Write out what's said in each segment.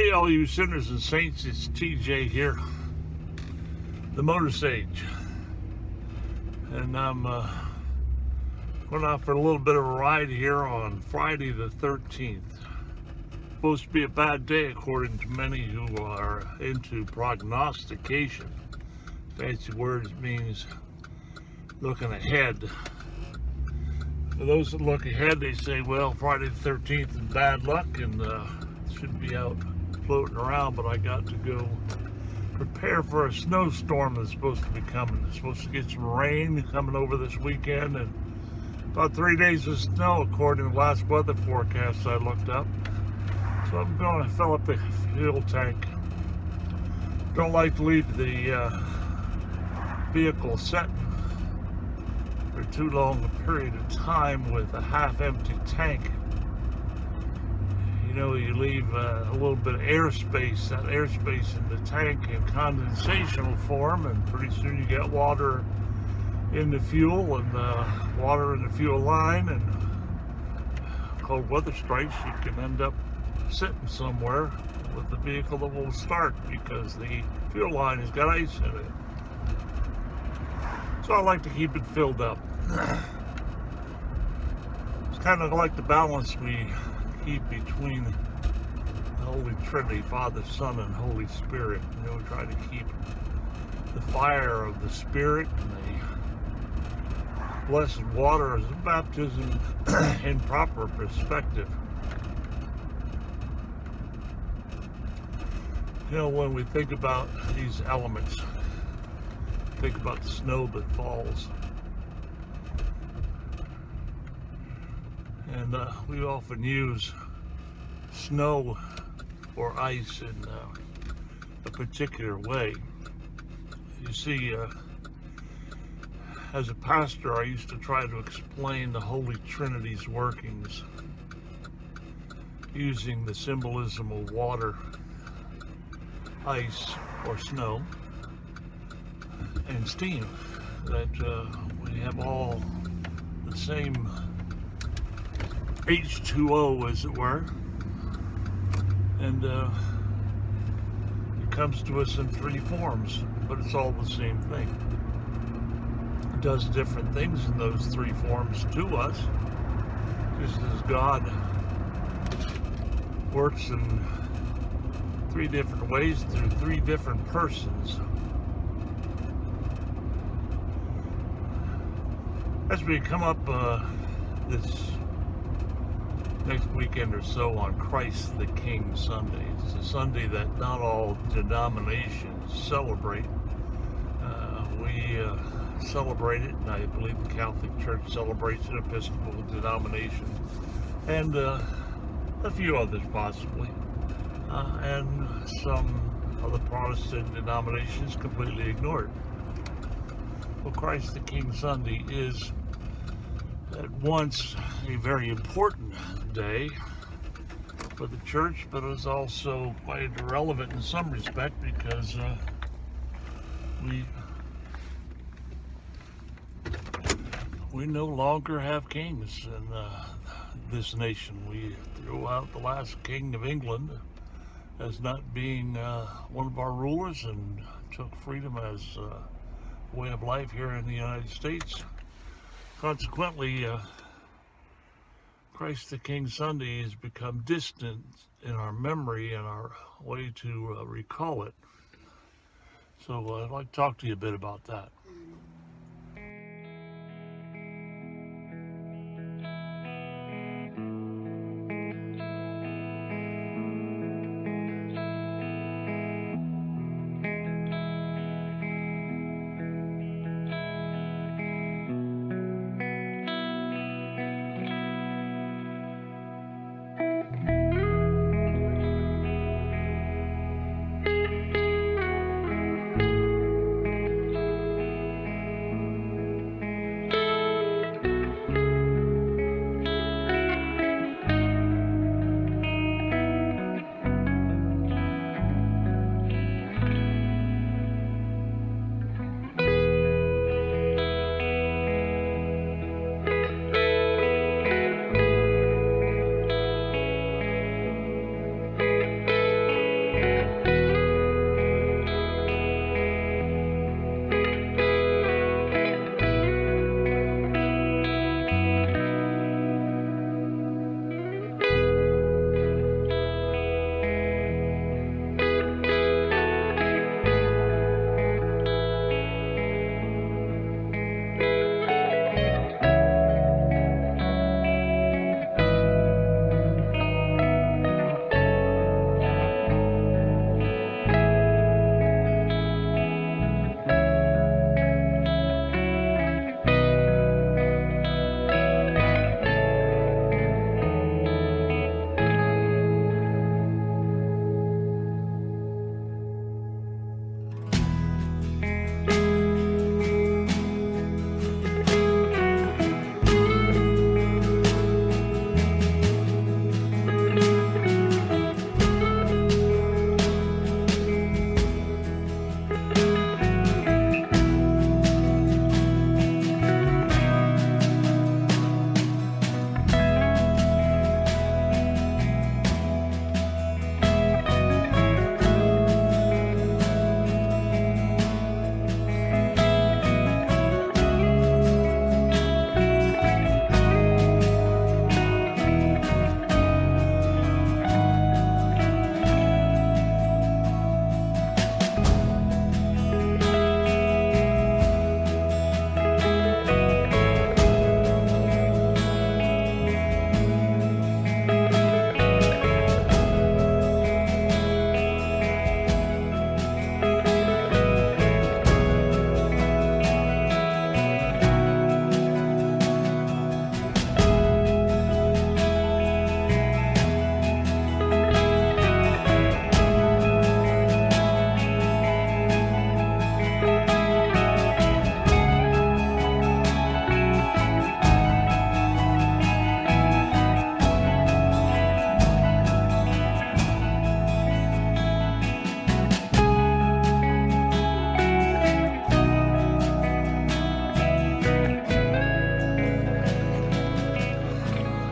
Hey, all you sinners and saints, it's TJ here, the MotorSage, and I'm going out for a little bit of a ride here on Friday the 13th. Supposed to be a bad day according to many who are into prognostication. Fancy words means looking ahead. For those that look ahead, they say, well, Friday the 13th is bad luck and should be out floating around, but I got to go prepare for a snowstorm that's supposed to be coming. It's supposed to get some rain coming over this weekend and about 3 days of snow according to the last weather forecast I looked up. So I'm going to fill up the fuel tank. Don't like to leave the vehicle setting for too long a period of time with a half-empty tank. You know, you leave a little bit of airspace, that airspace in the tank in condensation will form, and pretty soon you get water in the fuel and water in the fuel line, and cold weather strikes, you can end up sitting somewhere with the vehicle that won't start because the fuel line has got ice in it. So I like to keep it filled up. It's kind of like the balance we keep between the Holy Trinity, Father, Son, and Holy Spirit. You know, we try to keep the fire of the Spirit and the blessed water as a baptism in proper perspective. You know, when we think about these elements, think about the snow that falls. And we often use snow or ice in a particular way. You see, as a pastor, I used to try to explain the Holy Trinity's workings using the symbolism of water, ice or snow, and steam. That we have all the same H2O, as it were, and it comes to us in three forms, but it's all the same thing. It does different things in those three forms to us, just as God works in three different ways through three different persons. As we come up this next weekend or so on Christ the King Sunday. It's a Sunday that not all denominations celebrate. We celebrate it, and I believe the Catholic Church celebrates it, Episcopal denomination, and a few others possibly, and some of the Protestant denominations completely ignore it. Well, Christ the King Sunday is at once a very important day for the church, but is also quite irrelevant in some respect because we no longer have kings in this nation. We threw out the last king of England as not being one of our rulers and took freedom as a way of life here in the United States. Consequently, Christ the King Sunday has become distant in our memory and our way to recall it. So I'd like to talk to you a bit about that.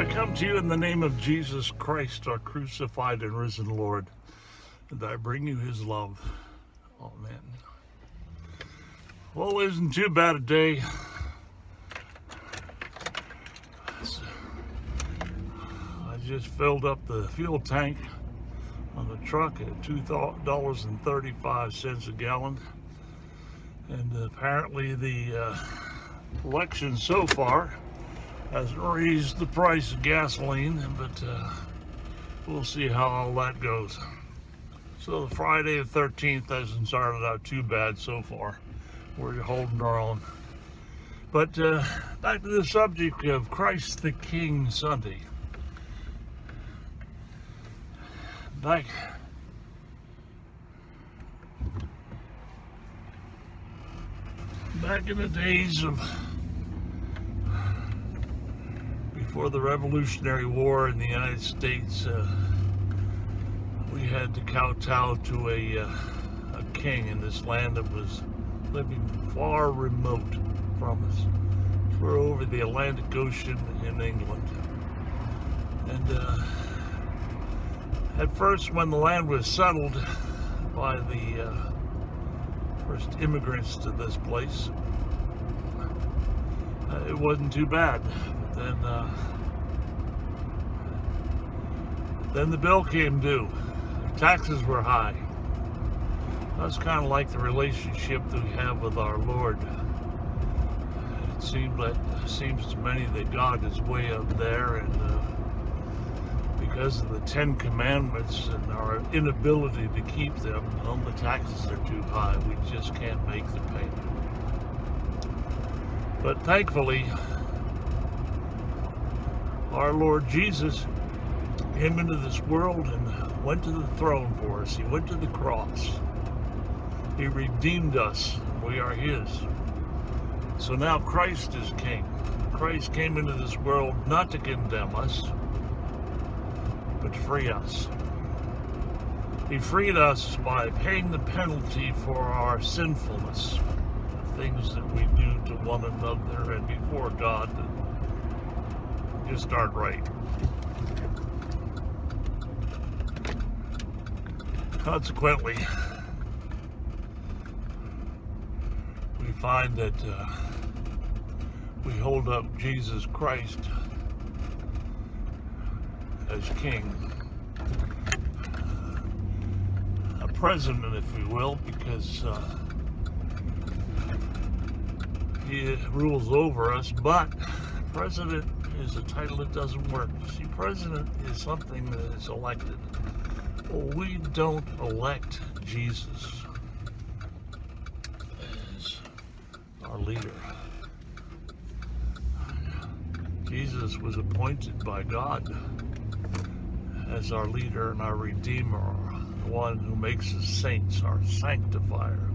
I come to you in the name of Jesus Christ, our crucified and risen Lord, and I bring you his love. Amen. Well, it isn't too bad a day. I just filled up the fuel tank on the truck at $2.35 a gallon. And apparently the election so far hasn't raised the price of gasoline, but we'll see how all that goes. So the Friday the 13th hasn't started out too bad so far. We're holding our own. But back to the subject of Christ the King Sunday. Back in the days of before the Revolutionary War in the United States, we had to kowtow to a king in this land that was living far remote from us. We're over the Atlantic Ocean in England. And at first, when the land was settled by the first immigrants to this place, it wasn't too bad. But then the bill came due. Taxes were high. That's kind of like the relationship that we have with our Lord. It seems to many that God is way up there, and because of the 10 Commandments and our inability to keep them, all the taxes are too high. We just can't make the payment. But thankfully, our Lord Jesus came into this world and went to the throne for us. He went to the cross. He redeemed us. We are his. So now Christ is king. Christ came into this world not to condemn us, but to free us. He freed us by paying the penalty for our sinfulness, the things that we do to one another and before God that just aren't right. Consequently, we find that we hold up Jesus Christ as king, a president, if we will, because he rules over us. But president is a title that doesn't work. You see, president is something that is elected. Well, we don't elect Jesus as our leader. Jesus was appointed by God as our leader and our redeemer, the one who makes us saints, our sanctifier.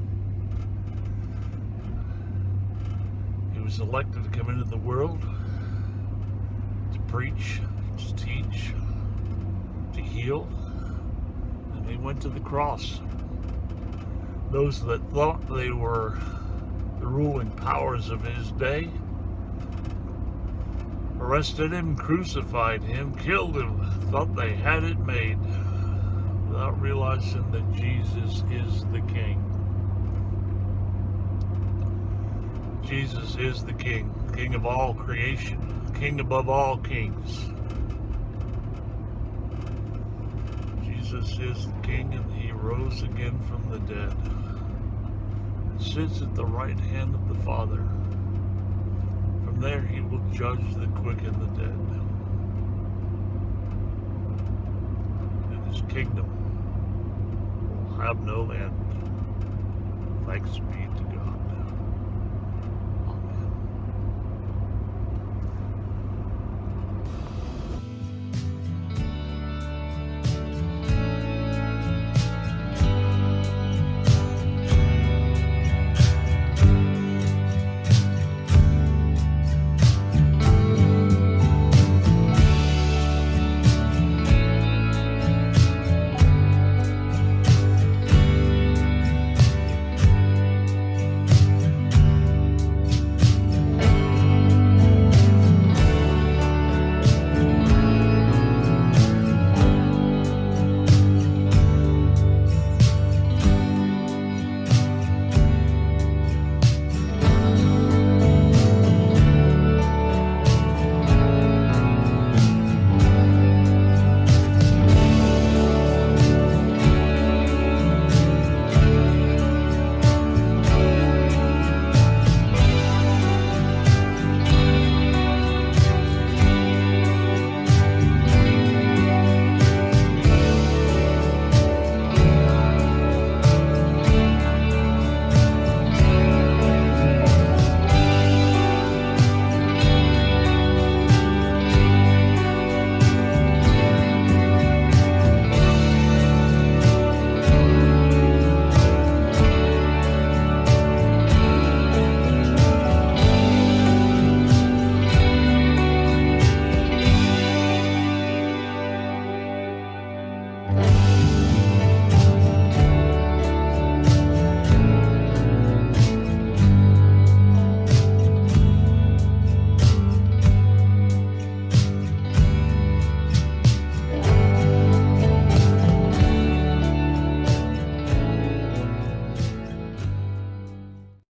He was elected to come into the world to preach, to teach, to heal. He went to the cross. Those that thought they were the ruling powers of his day arrested him, crucified him, killed him, thought they had it made, without realizing that Jesus is the King. Jesus is the King, King of all creation, King above all kings. Jesus is the King, and he rose again from the dead and sits at the right hand of the Father. From there he will judge the quick and the dead. And his kingdom will have no end. Thanks be to God.